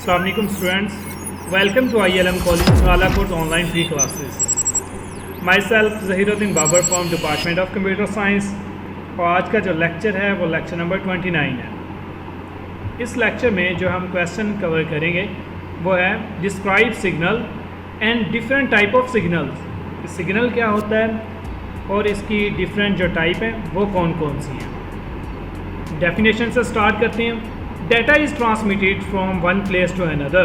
Assalamu alaikum students, welcome to ILM College Nalakot online free classes. Myself Zahiruddin Babar from Department of Computer Science और आज का जो lecture है वो lecture number 29 है। इस लेक्चर में जो हम क्वेश्चन कवर करेंगे वो है describe signal and different type of signals. Signal क्या होता है और इसकी डिफरेंट जो टाइप है वो कौन कौन सी हैं। डेफिनेशन से स्टार्ट करते हैं। Data is transmitted from one place to another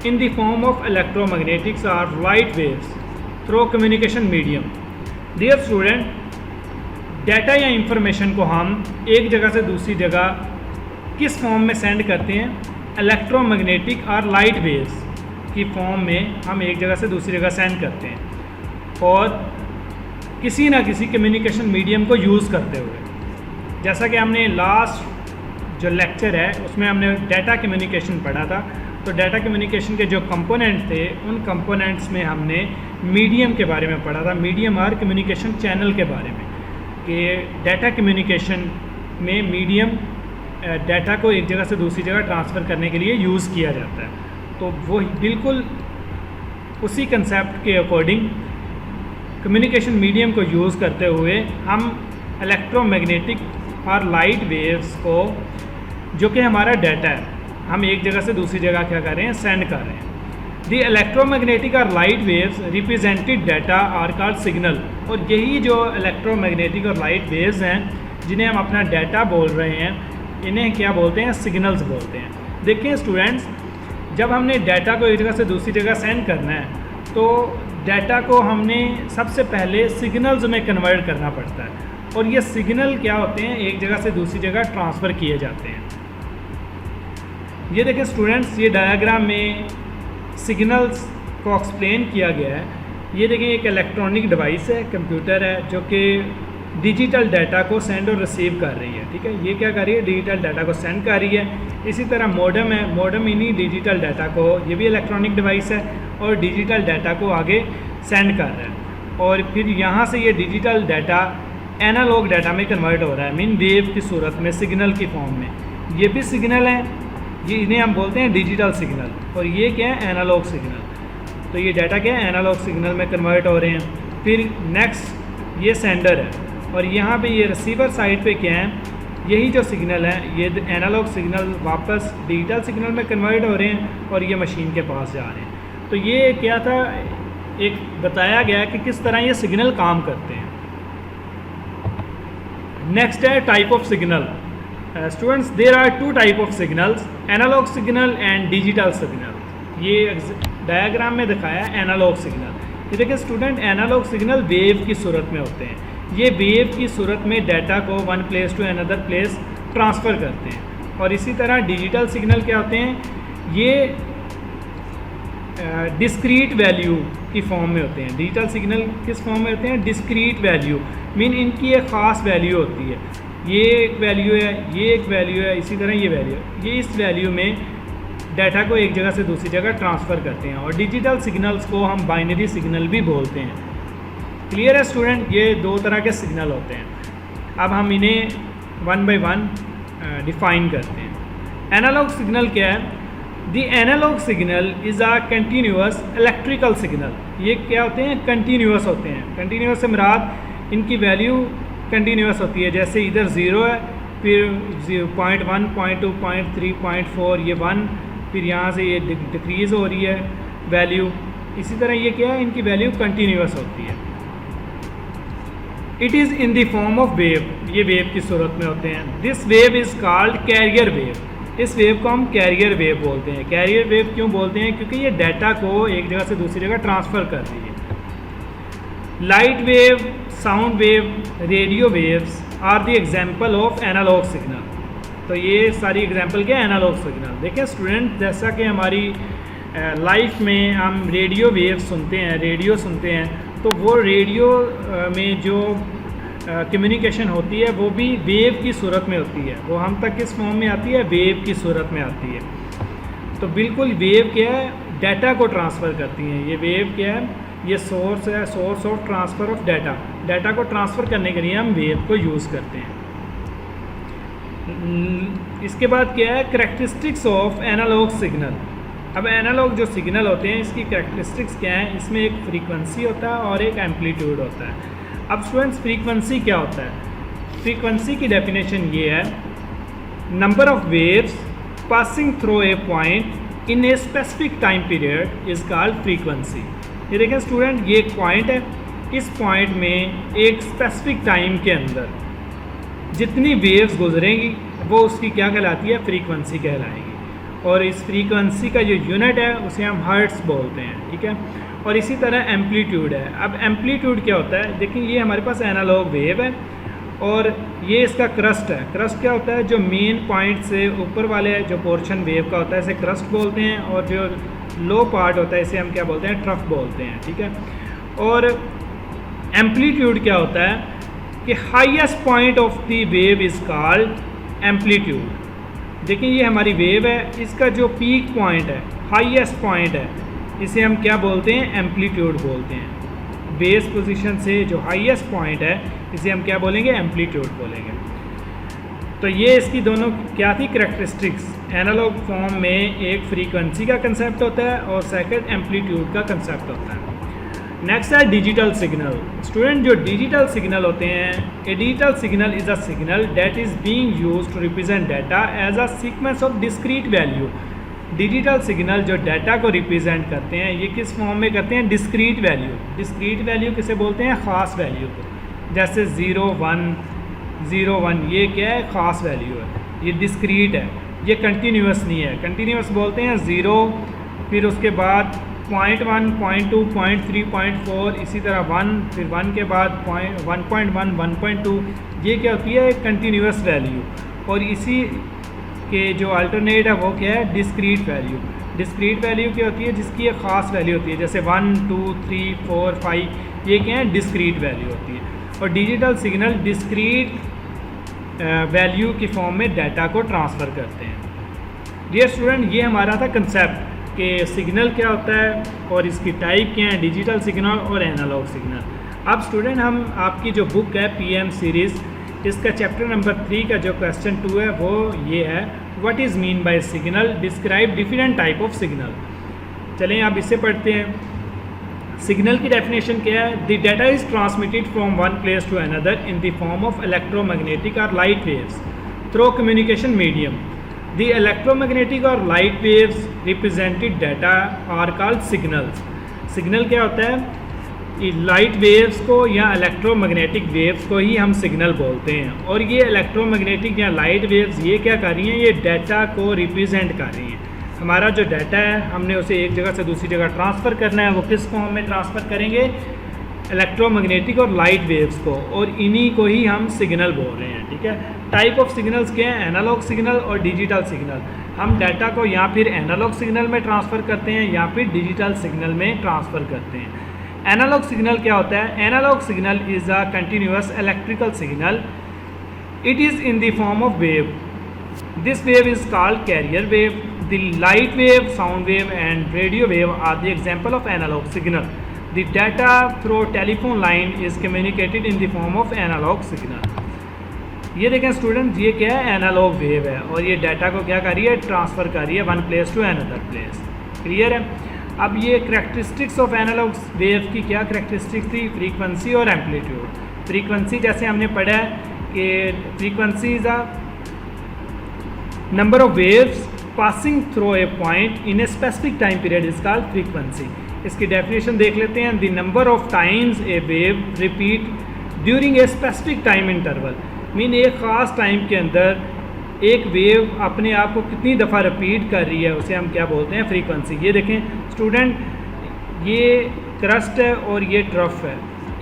in the form of electromagnetics or light waves through communication medium. Dear student, data या इंफॉर्मेशन को हम एक जगह से दूसरी जगह किस फॉर्म में सेंड करते हैं? इलेक्ट्रोमैग्नेटिक और लाइट वेव्स की फॉर्म में हम एक जगह से दूसरी जगह सेंड करते हैं और किसी ना किसी कम्युनिकेशन मीडियम को यूज़ करते हुए। जैसा कि हमने लास्ट जो लेक्चर है उसमें हमने डाटा कम्युनिकेशन पढ़ा था, तो डाटा कम्युनिकेशन के जो कंपोनेंट थे उन कंपोनेंट्स में हमने मीडियम के बारे में पढ़ा था, मीडियम और कम्युनिकेशन चैनल के बारे में, कि डाटा कम्युनिकेशन में मीडियम डाटा को एक जगह से दूसरी जगह ट्रांसफ़र करने के लिए यूज़ किया जाता है। तो वो बिल्कुल उसी कंसेप्ट के अकॉर्डिंग कम्युनिकेशन मीडियम को यूज़ करते हुए हम इलेक्ट्रोमैग्नेटिक और लाइट वेव्स को, जो कि हमारा डाटा है, हम एक जगह से दूसरी जगह क्या कर रहे हैं? सेंड कर रहे हैं। दी इलेक्ट्रोमैग्नेटिक और light waves represented data are called signal. और यही जो इलेक्ट्रोमैग्नेटिक और लाइट वेव्स हैं जिन्हें हम अपना डाटा बोल रहे हैं, इन्हें क्या बोलते हैं? सिग्नल्स बोलते हैं। देखिए स्टूडेंट्स, जब हमने डाटा को एक जगह से दूसरी जगह सेंड करना है तो डाटा को हमने सबसे पहले सिग्नल्स में कन्वर्ट करना पड़ता है और ये सिग्नल क्या होते हैं? एक जगह से दूसरी जगह ट्रांसफ़र किए जाते हैं। ये देखें स्टूडेंट्स, ये डायग्राम में सिग्नल्स को एक्सप्लेन किया गया है। ये देखें एक इलेक्ट्रॉनिक डिवाइस है, कंप्यूटर है, जो कि डिजिटल डाटा को सेंड और रिसीव कर रही है। ठीक है, ये क्या कर रही है? डिजिटल डाटा को सेंड कर रही है। इसी तरह मॉडेम है, मॉडेम इन्हीं डिजिटल डाटा को, ये भी इलेक्ट्रॉनिक डिवाइस है और डिजिटल डाटा को आगे सेंड कर रहा है। और फिर यहाँ से ये डिजिटल डाटा एनालॉग डाटा में कन्वर्ट हो रहा है, मीन वेव की सूरत में, सिग्नल की फॉर्म में। ये भी सिग्नल है, ये इन्हें हम बोलते हैं डिजिटल सिग्नल, और ये क्या है? Analog signal. तो ये डाटा क्या है? एनालॉग सिग्नल में कन्वर्ट हो रहे हैं। फिर नेक्स्ट ये सेंडर है और यहाँ पे ये रिसीवर साइड पे क्या है? यही जो सिग्नल है, ये एनालॉग सिग्नल वापस डिजिटल सिग्नल में कन्वर्ट हो रहे हैं और ये मशीन के पास जा रहे हैं। तो ये क्या था? एक बताया गया कि किस तरह ये सिग्नल काम करते हैं। नेक्स्ट है type of signal. Students, there are two type of signals, analog signal and digital signal. ये डायग्राम में दिखाया है एनालॉग सिग्नल। ये देखिए स्टूडेंट, एनालॉग सिग्नल वेव की सूरत में होते हैं। ये वेव की सूरत में डाटा को one place to another place transfer करते हैं। और इसी तरह डिजिटल सिग्नल क्या होते हैं? ये डिस्क्रीट वैल्यू की फॉर्म में होते हैं। डिजिटल सिग्नल किस फॉर्म में होते हैं? डिस्क्रीट वैल्यू, मीन इनकी एक ख़ास वैल्यू होती है। ये एक वैल्यू है, ये एक वैल्यू है, इसी तरह ये वैल्यू है। ये इस वैल्यू में डाटा को एक जगह से दूसरी जगह ट्रांसफ़र करते हैं। और डिजिटल सिग्नल्स को हम बाइनरी सिग्नल भी बोलते हैं। क्लियर है स्टूडेंट? ये दो तरह के सिग्नल होते हैं। अब हम इन्हें वन बाय वन डिफ़ाइन करते हैं। एनालॉग सिग्नल क्या है? The analogue signal is a continuous electrical signal. ये क्या होते हैं? कंटिन्यूअस होते हैं। कंटिन्यूअस से मुराद इनकी वैल्यू कंटिन्यूअस होती है। जैसे इधर 0 है, फिर 0.1, 0.2, 0.3, 0.4, ये 1, फिर यहाँ से ये डिक्रीज़ हो रही है वैल्यू। इसी तरह ये क्या है? इनकी वैल्यू कंटिन्यूअस होती है। It is in the form of wave, ये वेव की सूरत में होते हैं। This wave is called carrier wave. इस वेव को हम कैरियर वेव बोलते हैं। कैरियर वेव क्यों बोलते हैं? क्योंकि ये डाटा को एक जगह से दूसरी जगह ट्रांसफ़र कर रही है। Light wave, sound wave, radio waves are the example of analog signal. तो ये सारी एग्जाम्पल क्या है? Analog signal. देखें स्टूडेंट, जैसा कि हमारी लाइफ में हम रेडियो वेव सुनते हैं, रेडियो सुनते हैं, तो वो रेडियो में जो कम्युनिकेशन होती है वो भी वेव की सूरत में होती है। वो हम तक किस फॉर्म में आती है? वेव की सूरत में आती है। तो बिल्कुल वेव क्या है? डाटा को ट्रांसफ़र करती हैं। ये वेव क्या है? ये सोर्स है, source of transfer of data. Data को ट्रांसफ़र करने के लिए हम वेव को यूज़ करते हैं। इसके बाद क्या है? Characteristics of analog signal. अब एनालॉग जो सिग्नल होते हैं इसकी कैरेक्टरिस्टिक्स क्या हैं, इसमें एक फ्रीक्वेंसी होता है और एक एम्पलीट्यूड होता है। अब स्टूडेंट्स फ्रीक्वेंसी क्या होता है? फ्रीक्वेंसी की डेफिनेशन ये है, number of waves passing through a point in a specific time period is called frequency. ये देखें स्टूडेंट, ये एक पॉइंट है, इस पॉइंट में एक स्पेसिफिक टाइम के अंदर जितनी वेव्स गुजरेंगी वो उसकी क्या कहलाती है? फ्रीक्वेंसी कहलाएगी। और इस फ्रीक्वेंसी का जो यूनिट है उसे हम हर्ट्स बोलते हैं, ठीक है। और इसी तरह एम्पलीट्यूड है। अब एम्पलीट्यूड क्या होता है? देखिए ये हमारे पास एनालॉग वेव है और ये इसका क्रस्ट है। क्रस्ट क्या होता है? जो मेन पॉइंट से ऊपर वाले जो पोर्शन वेव का होता है इसे क्रस्ट बोलते हैं, और जो लो पार्ट होता है इसे हम क्या बोलते हैं? ट्रफ बोलते हैं, ठीक है। और एम्पलीट्यूड क्या होता है कि highest point of the wave is called amplitude. देखिए ये हमारी वेव है, इसका जो पीक पॉइंट है, हाईएस्ट पॉइंट है, इसे हम क्या बोलते हैं? एम्पलीट्यूड बोलते हैं। बेस पोजीशन से जो हाईएस्ट पॉइंट है इसे हम क्या बोलेंगे? एम्पलीट्यूड बोलेंगे। तो ये इसकी दोनों क्या थी कैरेक्टरिस्टिक्स? एनालॉग फॉर्म में एक फ्रीक्वेंसी का कंसेप्ट होता है और सेकंड एम्पलीट्यूड का कंसेप्ट होता है। नेक्स्ट है डिजिटल सिग्नल। स्टूडेंट जो डिजिटल सिग्नल होते हैं, a digital signal is a signal that is being used to represent data as a sequence of discrete value. Digital signal जो डाटा को represent करते हैं ये किस फॉर्म में करते हैं? Discrete value. डिस्क्रीट वैल्यू किसे बोलते हैं? ख़ास वैल्यू को। जैसे 0 1 0 1 ये क्या है? ख़ास वैल्यू है, ये डिस्क्रीट है, ये कंटिन्यूस नहीं है। कंटिन्यूस बोलते हैं 0, फिर उसके बाद 0.1 0.2 0.3 0.4, इसी तरह 1, फिर 1 के बाद 1.1 1.2, ये क्या होती है? Continuous value. और इसी के जो अल्टरनेट है वो क्या है? Discrete value. डिस्क्रीट वैल्यू क्या होती है? जिसकी एक ख़ास वैल्यू होती है, जैसे 1 2 3 4 5, ये क्या है? डिस्क्रीट वैल्यू होती है। और डिजिटल सिग्नल डिस्क्रीट वैल्यू की फॉर्म में डाटा को ट्रांसफ़र करते हैं। डियर स्टूडेंट, ये हमारा था कंसेप्ट कि सिग्नल क्या होता है और इसकी टाइप क्या है, डिजिटल सिग्नल और एनालॉग सिग्नल। अब स्टूडेंट हम आपकी जो बुक है पीएम सीरीज़, इसका चैप्टर नंबर 3 का जो क्वेश्चन 2 है वो ये है, what is mean buy signal, describe different type of signal. चलें आप इससे पढ़ते हैं। सिग्नल की डेफिनेशन क्या है? The data is transmitted from one place to another in the form of electromagnetic और light waves through communication medium. The electromagnetic or light waves represented data are called signals. Signal क्या होता है? Light waves को या electromagnetic waves को ही हम signal बोलते हैं। और ये इलेक्ट्रोमैग्नेटिक या लाइट वेव्स ये क्या कर रही हैं? ये डाटा को रिप्रेजेंट कर रही हैं। हमारा जो डाटा है हमने उसे एक जगह से दूसरी जगह ट्रांसफ़र करना है, वो किस फॉर्म में ट्रांसफ़र करेंगे? इलेक्ट्रोमैग्नेटिक और लाइट वेव्स को, और इन्हीं को ही हम सिग्नल बोल रहे हैं, ठीक है। टाइप ऑफ सिग्नल्स क्या हैं? एनालॉग सिग्नल और डिजिटल सिग्नल। हम डाटा को या फिर एनालॉग सिग्नल में ट्रांसफ़र करते हैं या फिर डिजिटल सिग्नल में ट्रांसफ़र करते हैं। एनालॉग सिग्नल क्या होता है? Analog signal is a continuous electrical signal. It is in the form of wave. This wave is called carrier wave. The light wave, sound wave and radio wave are the example of analog signal. The data through telephone line is communicated in the form of analog signal. ये देखें student, ये क्या है? Analogue wave है और ये data को क्या कर रही है? ट्रांसफ़र कर रही है one place to another place. Clear है? अब ये करैक्टरिस्टिक्स ऑफ एनालॉग वेव की क्या करैक्टरिस्टिक्स थी? फ्रीक्वेंसी और एम्पलीट्यूड। फ्रीक्वेंसी जैसे हमने पढ़ा है कि frequency is a number of waves passing through a point in a specific time period is called frequency. इसकी डेफिनेशन देख लेते हैं। The number of times A wave repeat during a specific time interval. Mean एक ख़ास time के अंदर एक wave अपने आप को कितनी दफ़ा रिपीट कर रही है उसे हम क्या बोलते हैं? फ्रीक्वेंसी। ये देखें स्टूडेंट, ये क्रस्ट है और ये ट्रफ है।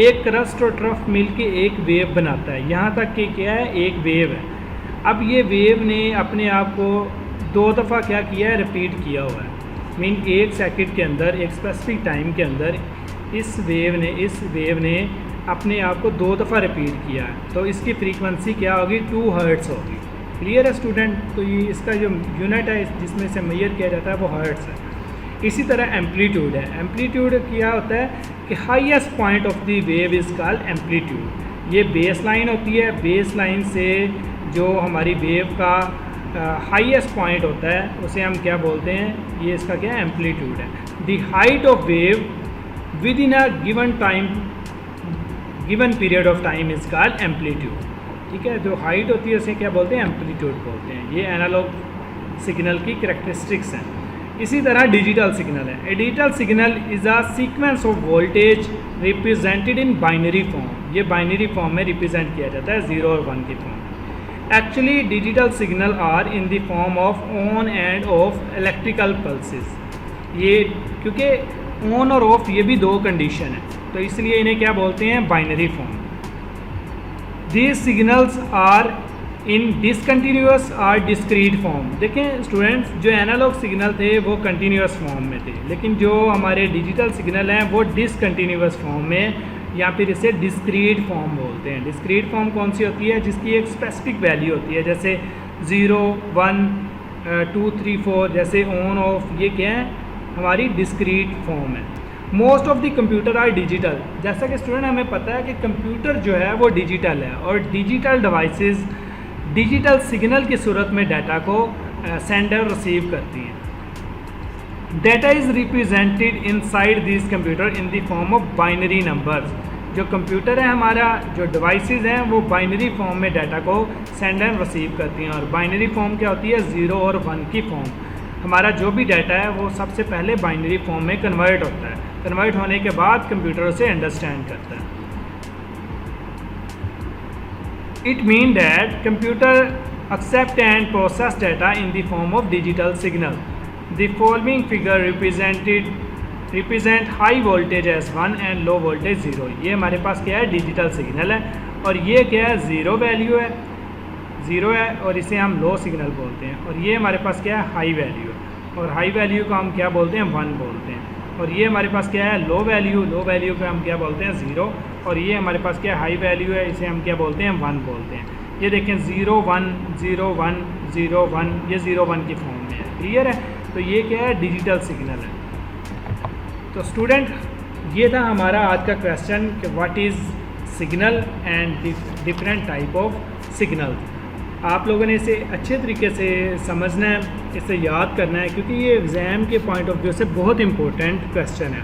एक क्रस्ट और ट्रफ मिलके एक वेव बनाता है। यहाँ तक कि क्या है? एक वेव है। अब ये वेव ने अपने आप को 2 दफ़ा क्या किया है? रिपीट किया हुआ है। मीन 1 सेकंड के अंदर, एक स्पेसिफिक टाइम के अंदर इस वेव ने अपने आप को 2 दफ़ा रिपीट किया है। तो इसकी फ्रीक्वेंसी क्या होगी? 2 हर्ट्ज़ होगी। क्लियर है स्टूडेंट? तो ये इसका जो यूनिट है जिसमें से मेजर किया जाता है वो हर्ट्ज़ है। इसी तरह एम्पलीट्यूड है। एम्पलीट्यूड क्या होता है कि highest point of the wave is called amplitude. ये बेस लाइन होती है। बेस लाइन से जो हमारी वेव का हाईएस्ट पॉइंट होता है उसे हम क्या बोलते हैं, ये इसका क्या एम्पलीट्यूड है। The height of wave with in a given time, given period of time is called amplitude. ठीक है, जो हाइट होती है उसे क्या बोलते हैं, एम्पलीट्यूड बोलते हैं। ये एनालॉग सिग्नल की कैरेक्टरिस्टिक्स हैं। इसी तरह डिजिटल सिग्नल है। A digital signal is a sequence of voltage represented in binary form. ये बाइनरी फॉर्म में रिप्रेजेंट किया जाता है, 0 और 1 की फॉर्म। Actually digital signal are in the form of on and off electrical pulses. ये क्योंकि ऑन और ऑफ ये भी दो कंडीशन है, तो इसलिए इन्हें क्या बोलते हैं, binary form. These signals are in discontinuous और डिस्क्रीट फॉर्म। देखें स्टूडेंट्स, जो एनालॉग सिग्नल थे वो कंटिन्यूअस फॉर्म में थे, लेकिन जो हमारे डिजिटल सिग्नल हैं वो डिसकंटिन्यूअस फॉर्म में या फिर इसे डिस्क्रीट फॉर्म बोलते हैं। डिस्क्रीट फॉर्म कौन सी होती है, जिसकी एक स्पेसिफिक वैल्यू होती है, जैसे 0, 1, 2, 3, 4, जैसे ऑन ऑफ, ये क्या है, हमारी डिस्क्रीट फॉर्म है। Most of the computer are digital. जैसा कि स्टूडेंट हमें पता है कि कंप्यूटर जो है वो डिजिटल है, और डिजिटल डिवाइसेस डिजिटल सिग्नल की सूरत में डाटा को सेंड और रिसीव करती हैं। Data is represented inside this computer in the form of binary numbers. जो कंप्यूटर है हमारा, जो डिवाइसेस हैं वो बाइनरी फॉर्म में डाटा को सेंड एंड रिसीव करती हैं। और बाइनरी फॉर्म क्या होती है, 0 और 1 की फॉर्म। हमारा जो भी डाटा है वो सबसे पहले बाइनरी फॉर्म में कन्वर्ट होता है। कन्वर्ट होने के बाद कंप्यूटर उसे अंडरस्टैंड करता है। It mean that computer accept and process data in the form of digital signal. The following figure represent high voltage as 1 and low voltage 0। ये हमारे पास क्या है, डिजिटल सिग्नल है, और ये क्या है, 0 वैल्यू है, 0 है, और इसे हम लो सिग्नल बोलते हैं। और ये हमारे पास क्या है, हाई वैल्यू है, और हाई वैल्यू को हम क्या बोलते हैं, 1 बोलते हैं। और ये हमारे पास क्या है, लो वैल्यू को हम क्या बोलते हैं, 0। और ये हमारे पास क्या है, हाई वैल्यू है, इसे हम क्या बोलते हैं, 1 बोलते हैं। ये देखें 0, 1, 0, 1, 0, 1, ये 0, 1 की फॉर्म में है। क्लियर है, तो ये क्या है, डिजिटल सिग्नल है। तो स्टूडेंट, ये था हमारा आज का क्वेश्चन कि what is signal and different type of signal. आप लोगों ने इसे अच्छे तरीके से समझना है, इसे याद करना है, क्योंकि ये एग्ज़ाम के पॉइंट ऑफ व्यू से बहुत इंपॉर्टेंट क्वेश्चन है।